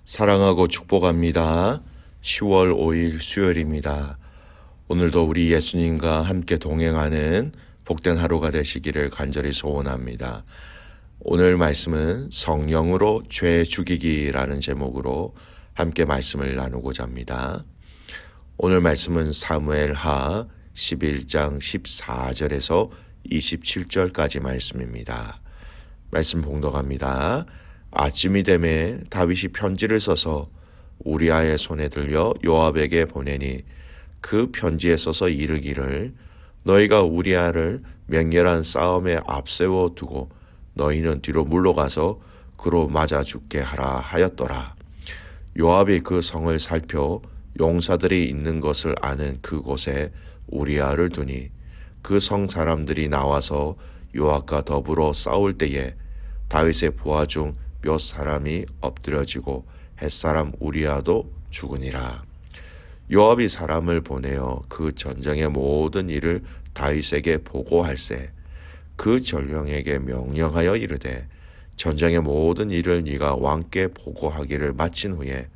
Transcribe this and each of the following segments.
사랑하고 축복합니다. 10월 5일 수요일입니다. 오늘도 우리 예수님과 함께 동행하는 복된 하루가 되시기를 간절히 소원합니다. 오늘 말씀은 성령으로 죄 죽이기라는 제목으로 함께 말씀을 나누고자 합니다. 오늘 말씀은 사무엘하 11장 14절에서 27절까지 말씀입니다. 말씀 봉독합니다. 아침이 되매 다윗이 편지를 써서 우리아의 손에 들려 요압에게 보내니 그 편지에 써서 이르기를 너희가 우리아를 맹렬한 싸움에 앞세워 두고 너희는 뒤로 물러가서 그로 맞아 죽게 하라 하였더라. 요압이 그 성을 살펴 용사들이 있는 것을 아는 그곳에 우리아를 두니 그 성 사람들이 나와서 요압과 더불어 싸울 때에 다윗의 부하 중 몇 사람이 엎드려지고 햇사람 우리아도 죽으니라. 요압이 사람을 보내어 그 전쟁의 모든 일을 다윗에게 보고할세 그 전령에게 명령하여 이르되 전쟁의 모든 일을 네가 왕께 보고하기를 마친 후에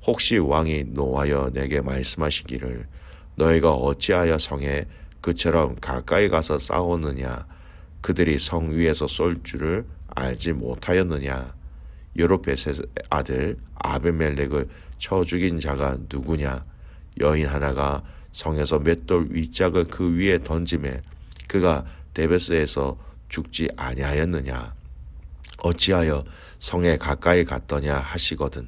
혹시 왕이 노하여 내게 말씀하시기를 너희가 어찌하여 성에 그처럼 가까이 가서 싸우느냐 그들이 성 위에서 쏠 줄을 알지 못하였느냐 여룹벳의 아들 아비멜렉을 쳐 죽인 자가 누구냐 여인 하나가 성에서 맷돌 윗짝을 그 위에 던지매 그가 데베스에서 죽지 아니하였느냐 어찌하여 성에 가까이 갔더냐 하시거든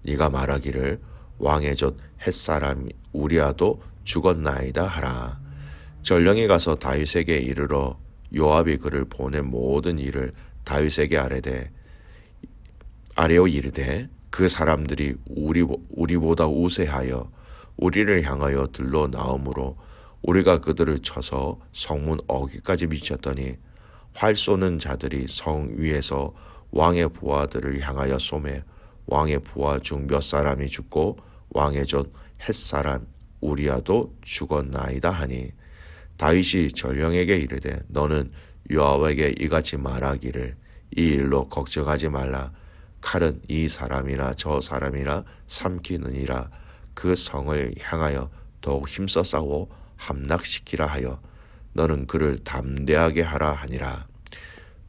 네가 말하기를 왕의 젖 햇사람 우리아도 죽었나이다 하라. 전령이 가서 다윗에게 이르러 요압이 그를 보낸 모든 일을 다윗에게 아뢰어 이르되 그 사람들이 우리보다 우세하여 우리를 향하여 들러 나오므로 우리가 그들을 쳐서 성문 어귀까지 미쳤더니 활 쏘는 자들이 성 위에서 왕의 부하들을 향하여 쏘매 왕의 부하 중 몇 사람이 죽고 왕의 젖 햇사람 우리아도 죽었나이다 하니 다윗이 전령에게 이르되 너는 요압에게 이같이 말하기를 이 일로 걱정하지 말라. 칼은 이 사람이나 저 사람이나 삼키느니라. 그 성을 향하여 더욱 힘써 싸워 함락시키라 하여 너는 그를 담대하게 하라 하니라.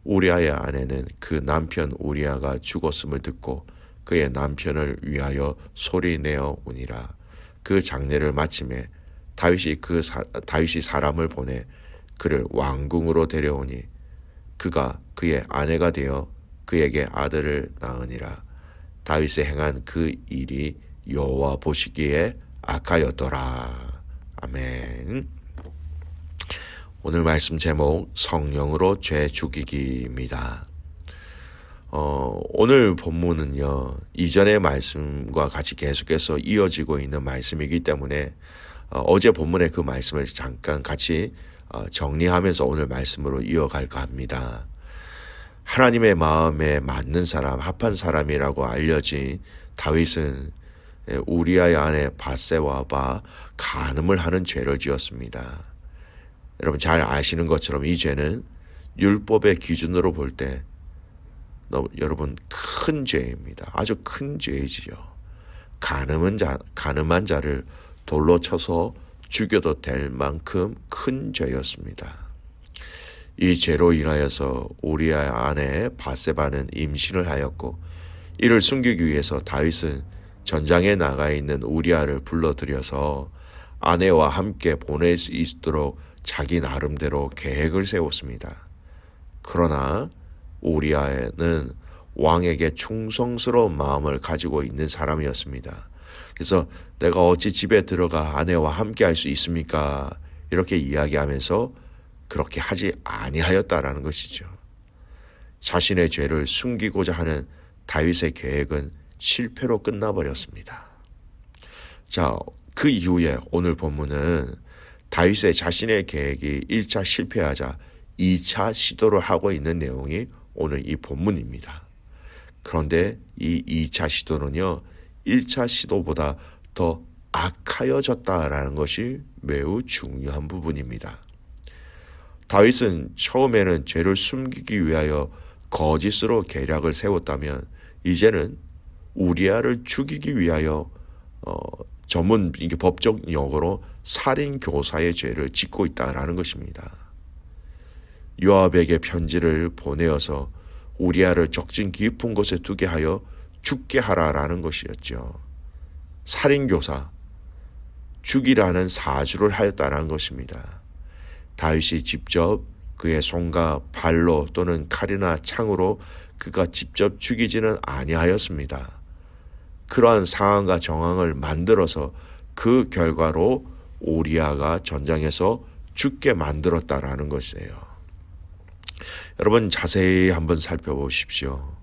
우리아의 아내는 그 남편 우리아가 죽었음을 듣고 그의 남편을 위하여 소리내어 우니라. 그 장례를 마침에 다윗이 사람을 보내 그를 왕궁으로 데려오니 그가 그의 아내가 되어 그에게 아들을 낳으니라. 다윗이 행한 그 일이 여호와 보시기에 악하였더라. 아멘. 오늘 말씀 제목 성령으로 죄 죽이기입니다. 오늘 본문은요 이전의 말씀과 같이 계속해서 이어지고 있는 말씀이기 때문에 어제 본문의 그 말씀을 잠깐 같이 정리하면서 오늘 말씀으로 이어갈까 합니다. 하나님의 마음에 맞는 사람, 합한 사람이라고 알려진 다윗은 우리아의 아내 밧세바와 간음을 하는 죄를 지었습니다. 여러분 잘 아시는 것처럼 이 죄는 율법의 기준으로 볼 때 여러분 큰 죄입니다. 아주 큰 죄이지요. 간음한 자를 돌로 쳐서 죽여도 될 만큼 큰 죄였습니다. 이 죄로 인하여서 우리아의 아내 밧세바는 임신을 하였고 이를 숨기기 위해서 다윗은 전장에 나가 있는 우리아를 불러들여서 아내와 함께 보낼 수 있도록 자기 나름대로 계획을 세웠습니다. 그러나 우리아는 왕에게 충성스러운 마음을 가지고 있는 사람이었습니다. 그래서 내가 어찌 집에 들어가 아내와 함께 할 수 있습니까? 이렇게 이야기하면서 그렇게 하지 아니하였다라는 것이죠. 자신의 죄를 숨기고자 하는 다윗의 계획은 실패로 끝나버렸습니다. 자, 그 이후에 오늘 본문은 다윗의 자신의 계획이 1차 실패하자 2차 시도를 하고 있는 내용이 오늘 이 본문입니다. 그런데 이 2차 시도는요 1차 시도보다 더 악하여졌다라는 것이 매우 중요한 부분입니다. 다윗은 처음에는 죄를 숨기기 위하여 거짓으로 계략을 세웠다면 이제는 우리아를 죽이기 위하여 전문 이게 법적 용어로 살인 교사의 죄를 짓고 있다라는 것입니다. 요압에게 편지를 보내어서 우리아를 적진 깊은 곳에 두게 하여 죽게 하라라는 것이었죠. 살인 교사, 죽이라는 사주를 하였다는 것입니다. 다윗이 직접 그의 손과 발로 또는 칼이나 창으로 그가 직접 죽이지는 아니하였습니다. 그러한 상황과 정황을 만들어서 그 결과로 오리아가 전장에서 죽게 만들었다라는 것이에요. 여러분 자세히 한번 살펴보십시오.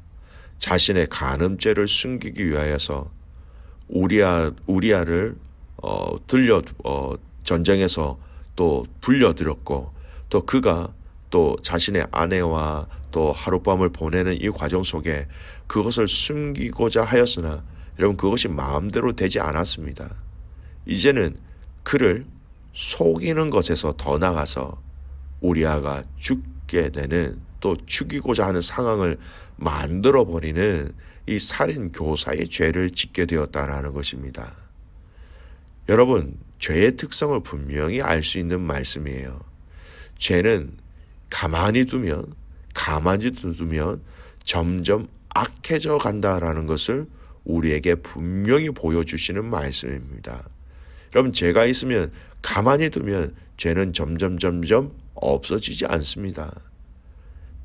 자신의 간음죄를 숨기기 위하여서 우리아를 전쟁에서 또 불려들였고 또 그가 또 자신의 아내와 또 하룻밤을 보내는 이 과정 속에 그것을 숨기고자 하였으나 여러분 그것이 마음대로 되지 않았습니다. 이제는 그를 속이는 것에서 더 나가서 우리아가 죽게 되는 또 죽이고자 하는 상황을 만들어버리는 이 살인 교사의 죄를 짓게 되었다라는 것입니다. 여러분 죄의 특성을 분명히 알 수 있는 말씀이에요. 죄는 가만히 두면 점점 악해져 간다라는 것을 우리에게 분명히 보여주시는 말씀입니다. 여러분 죄가 있으면 가만히 두면 죄는 점점 없어지지 않습니다.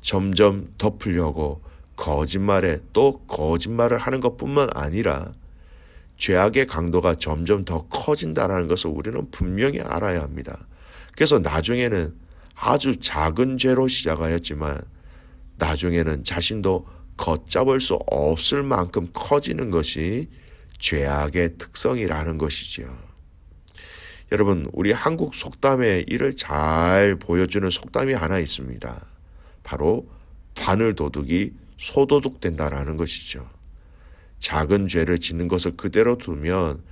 점점 덮으려고 거짓말에 또 거짓말을 하는 것뿐만 아니라 죄악의 강도가 점점 더 커진다는 것을 우리는 분명히 알아야 합니다. 그래서 나중에는 아주 작은 죄로 시작하였지만 나중에는 자신도 걷잡을 수 없을 만큼 커지는 것이 죄악의 특성이라는 것이지요. 여러분 우리 한국 속담에 이를 잘 보여주는 속담이 하나 있습니다. 바로 바늘 도둑이 소도둑 된다라는 것이죠. 작은 죄를 짓는 것을 그대로 두면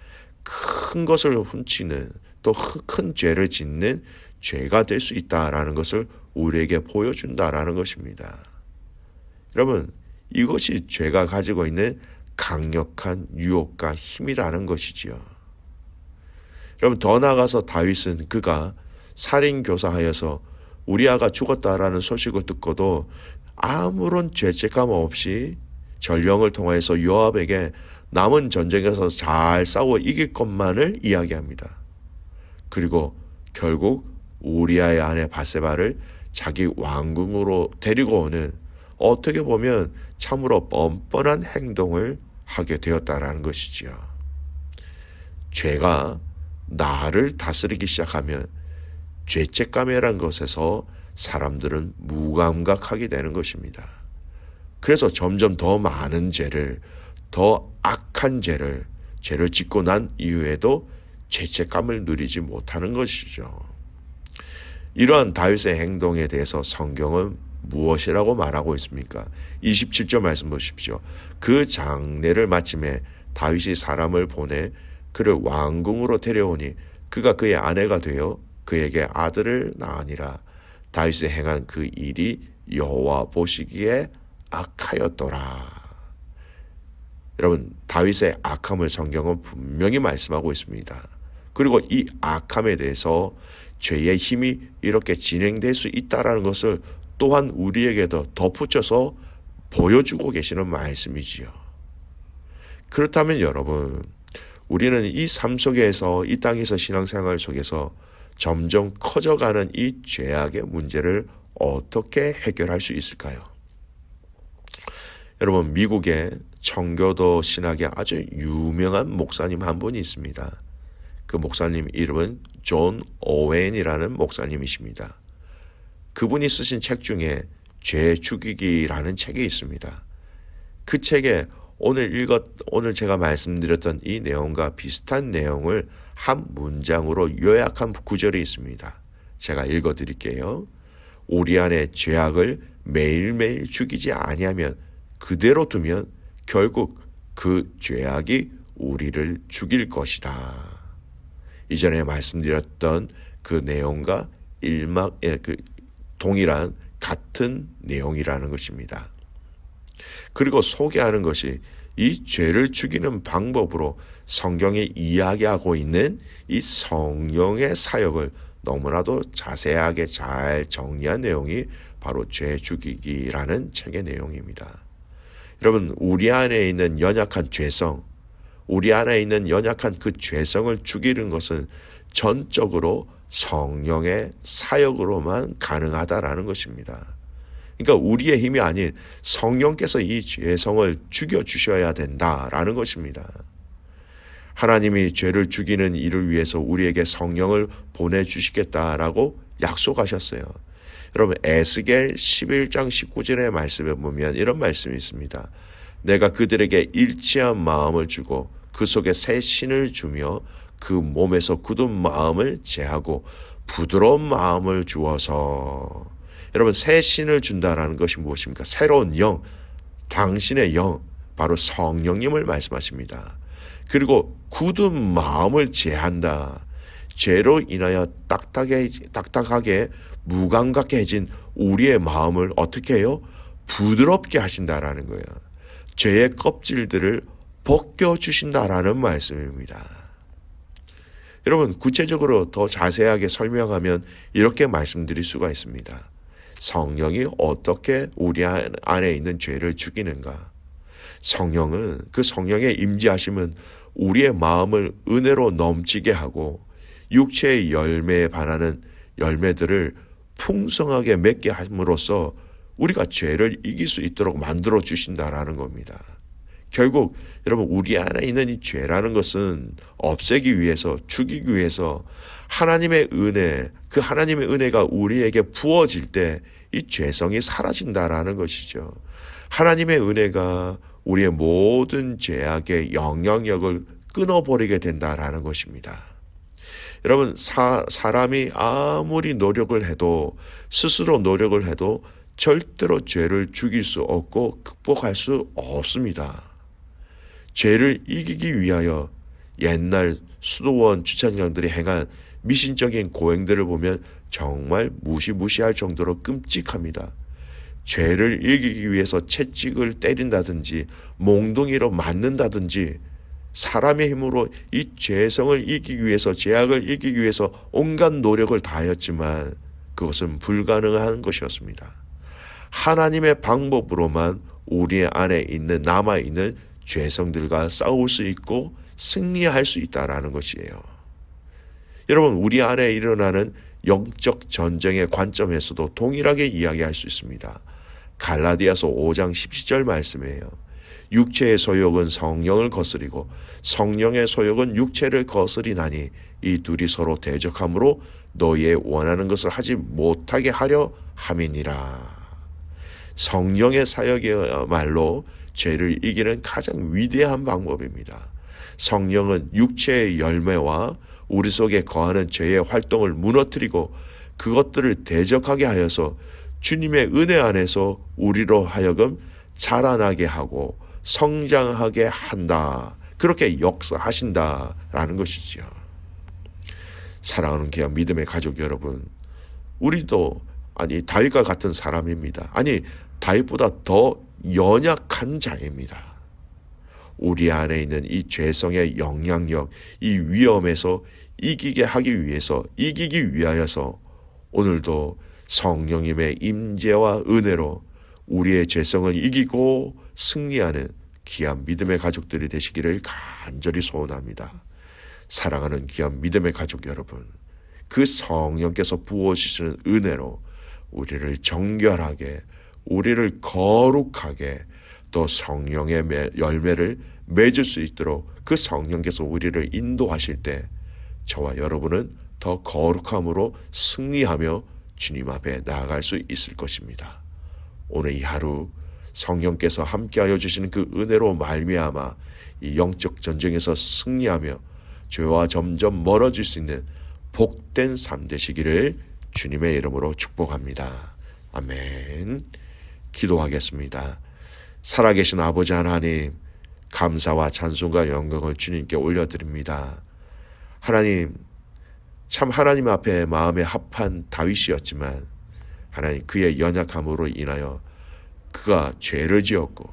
큰 것을 훔치는 또 큰 죄를 짓는 죄가 될 수 있다라는 것을 우리에게 보여준다라는 것입니다. 여러분 이것이 죄가 가지고 있는 강력한 유혹과 힘이라는 것이지요. 여러분 더 나아가서 다윗은 그가 살인교사하여서 우리아가 죽었다라는 소식을 듣고도 아무런 죄책감 없이 전령을 통하여서 요압에게 남은 전쟁에서 잘 싸워 이길 것만을 이야기합니다. 그리고 결국 우리아의 아내 바세바를 자기 왕궁으로 데리고 오는 어떻게 보면 참으로 뻔뻔한 행동을 하게 되었다라는 것이지요. 죄가 나를 다스리기 시작하면 죄책감이라는 것에서 사람들은 무감각하게 되는 것입니다. 그래서 점점 더 많은 죄를, 더 악한 죄를 짓고 난 이후에도 죄책감을 누리지 못하는 것이죠. 이러한 다윗의 행동에 대해서 성경은 무엇이라고 말하고 있습니까? 27절 말씀 보십시오. 그 장례를 마침에 다윗이 사람을 보내 그를 왕궁으로 데려오니 그가 그의 아내가 되어 그에게 아들을 낳으니라. 다윗이 행한 그 일이 여호와 보시기에 악하였더라. 여러분 다윗의 악함을 성경은 분명히 말씀하고 있습니다. 그리고 이 악함에 대해서 죄의 힘이 이렇게 진행될 수 있다는 것을 또한 우리에게도 덧붙여서 보여주고 계시는 말씀이지요. 그렇다면 여러분 우리는 이 삶 속에서 이 땅에서 신앙생활 속에서 점점 커져가는 이 죄악의 문제를 어떻게 해결할 수 있을까요? 여러분 미국의 청교도 신학의 아주 유명한 목사님 한 분이 있습니다. 그 목사님 이름은 존 오웬이라는 목사님이십니다. 그분이 쓰신 책 중에 죄 죽이기라는 책이 있습니다. 그 책에 오늘 제가 말씀드렸던 이 내용과 비슷한 내용을 한 문장으로 요약한 구절이 있습니다. 제가 읽어드릴게요. 우리 안에 죄악을 매일매일 죽이지 아니하면 그대로 두면 결국 그 죄악이 우리를 죽일 것이다. 이전에 말씀드렸던 그 내용과 동일한 같은 내용이라는 것입니다. 그리고 소개하는 것이 이 죄를 죽이는 방법으로 성경에 이야기하고 있는 이 성령의 사역을 너무나도 자세하게 잘 정리한 내용이 바로 죄 죽이기라는 책의 내용입니다. 여러분, 우리 안에 있는 연약한 죄성, 우리 안에 있는 연약한 그 죄성을 죽이는 것은 전적으로 성령의 사역으로만 가능하다라는 것입니다. 그러니까 우리의 힘이 아닌 성령께서 이 죄성을 죽여주셔야 된다라는 것입니다. 하나님이 죄를 죽이는 일을 위해서 우리에게 성령을 보내주시겠다라고 약속하셨어요. 여러분, 에스겔 11장 19절의 말씀에 보면 이런 말씀이 있습니다. 내가 그들에게 일치한 마음을 주고 그 속에 새 신을 주며 그 몸에서 굳은 마음을 제하고 부드러운 마음을 주어서. 여러분, 새 신을 준다라는 것이 무엇입니까? 새로운 영, 당신의 영, 바로 성령님을 말씀하십니다. 그리고 굳은 마음을 제한다. 죄로 인하여 딱딱하게 무감각해진 우리의 마음을 어떻게 해요? 부드럽게 하신다라는 거예요. 죄의 껍질들을 벗겨주신다라는 말씀입니다. 여러분, 구체적으로 더 자세하게 설명하면 이렇게 말씀드릴 수가 있습니다. 성령이 어떻게 우리 안에 있는 죄를 죽이는가? 성령은, 그 성령의 임재하심은 우리의 마음을 은혜로 넘치게 하고 육체의 열매에 반하는 열매들을 풍성하게 맺게 함으로써 우리가 죄를 이길 수 있도록 만들어 주신다라는 겁니다. 결국 여러분, 우리 안에 있는 이 죄라는 것은 없애기 위해서, 죽이기 위해서 하나님의 은혜, 그 하나님의 은혜가 우리에게 부어질 때 이 죄성이 사라진다라는 것이죠. 하나님의 은혜가 우리의 모든 죄악의 영향력을 끊어버리게 된다라는 것입니다. 여러분, 사람이 아무리 노력을 해도, 스스로 노력을 해도 절대로 죄를 죽일 수 없고 극복할 수 없습니다. 죄를 이기기 위하여 옛날 수도원 주차장들이 행한 미신적인 고행들을 보면 정말 무시무시할 정도로 끔찍합니다. 죄를 이기기 위해서 채찍을 때린다든지 몽둥이로 맞는다든지 사람의 힘으로 이 죄성을 이기기 위해서, 죄악을 이기기 위해서 온갖 노력을 다하였지만 그것은 불가능한 것이었습니다. 하나님의 방법으로만 우리 안에 있는, 남아있는 죄성들과 싸울 수 있고 승리할 수 있다는 것이에요. 여러분, 우리 안에 일어나는 영적 전쟁의 관점에서도 동일하게 이야기할 수 있습니다. 갈라디아서 5장 17절 말씀이에요. 육체의 소욕은 성령을 거스리고 성령의 소욕은 육체를 거스리나니 이 둘이 서로 대적함으로 너희의 원하는 것을 하지 못하게 하려 함이니라. 성령의 사역이야말로 죄를 이기는 가장 위대한 방법입니다. 성령은 육체의 열매와 우리 속에 거하는 죄의 활동을 무너뜨리고 그것들을 대적하게 하여서 주님의 은혜 안에서 우리로 하여금 자라나게 하고 성장하게 한다. 그렇게 역사하신다라는 것이지요. 사랑하는 귀한 믿음의 가족 여러분, 우리도 다윗과 같은 사람입니다. 다윗보다 더 연약한 자입니다. 우리 안에 있는 이 죄성의 영향력, 이 위험에서 이기게 하기 위해서, 이기기 위하여서 오늘도 성령님의 임재와 은혜로 우리의 죄성을 이기고 승리하는 귀한 믿음의 가족들이 되시기를 간절히 소원합니다. 사랑하는 귀한 믿음의 가족 여러분, 그 성령께서 부어주시는 은혜로 우리를 정결하게, 우리를 거룩하게, 또 성령의 열매를 맺을 수 있도록 그 성령께서 우리를 인도하실 때 저와 여러분은 더 거룩함으로 승리하며 주님 앞에 나아갈 수 있을 것입니다. 오늘 이 하루 성령께서 함께하여 주시는 그 은혜로 말미암아 이 영적 전쟁에서 승리하며 죄와 점점 멀어질 수 있는 복된 삶 되시기를 주님의 이름으로 축복합니다. 아멘. 기도하겠습니다. 살아계신 아버지 하나님, 감사와 찬송과 영광을 주님께 올려드립니다. 하나님, 참 하나님 앞에 마음에 합한 다윗이었지만 하나님, 그의 연약함으로 인하여 그가 죄를 지었고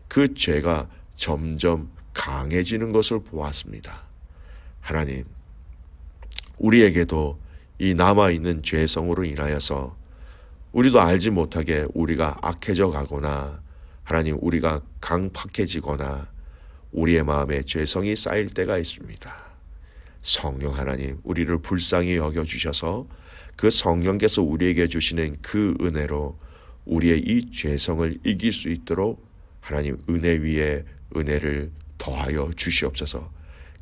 그 죄가 점점 강해지는 것을 보았습니다. 하나님, 우리에게도 이 남아있는 죄성으로 인하여서 우리도 알지 못하게 우리가 악해져 가거나 하나님 우리가 강팍해지거나 우리의 마음에 죄성이 쌓일 때가 있습니다. 성령 하나님, 우리를 불쌍히 여겨주셔서 그 성령께서 우리에게 주시는 그 은혜로 우리의 이 죄성을 이길 수 있도록 하나님 은혜 위에 은혜를 더하여 주시옵소서.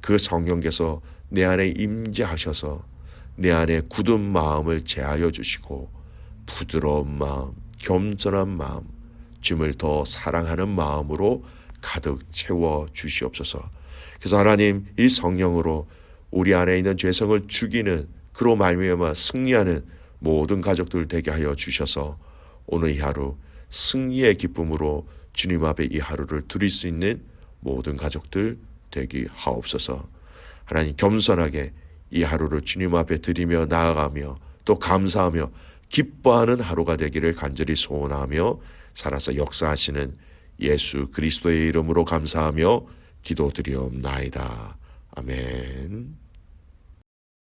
그 성령께서 내 안에 임재하셔서 내 안에 굳은 마음을 제하여 주시고 부드러운 마음, 겸손한 마음, 주님을 더 사랑하는 마음으로 가득 채워 주시옵소서. 그래서 하나님 이 성령으로 우리 안에 있는 죄성을 죽이는 그로 말미암아 승리하는 모든 가족들 되게 하여 주셔서 오늘 이 하루 승리의 기쁨으로 주님 앞에 이 하루를 드릴 수 있는 모든 가족들 되게 하옵소서. 하나님 겸손하게 이 하루를 주님 앞에 드리며 나아가며 또 감사하며 기뻐하는 하루가 되기를 간절히 소원하며 살아서 역사하시는 예수 그리스도의 이름으로 감사하며 기도드리옵나이다. 아멘.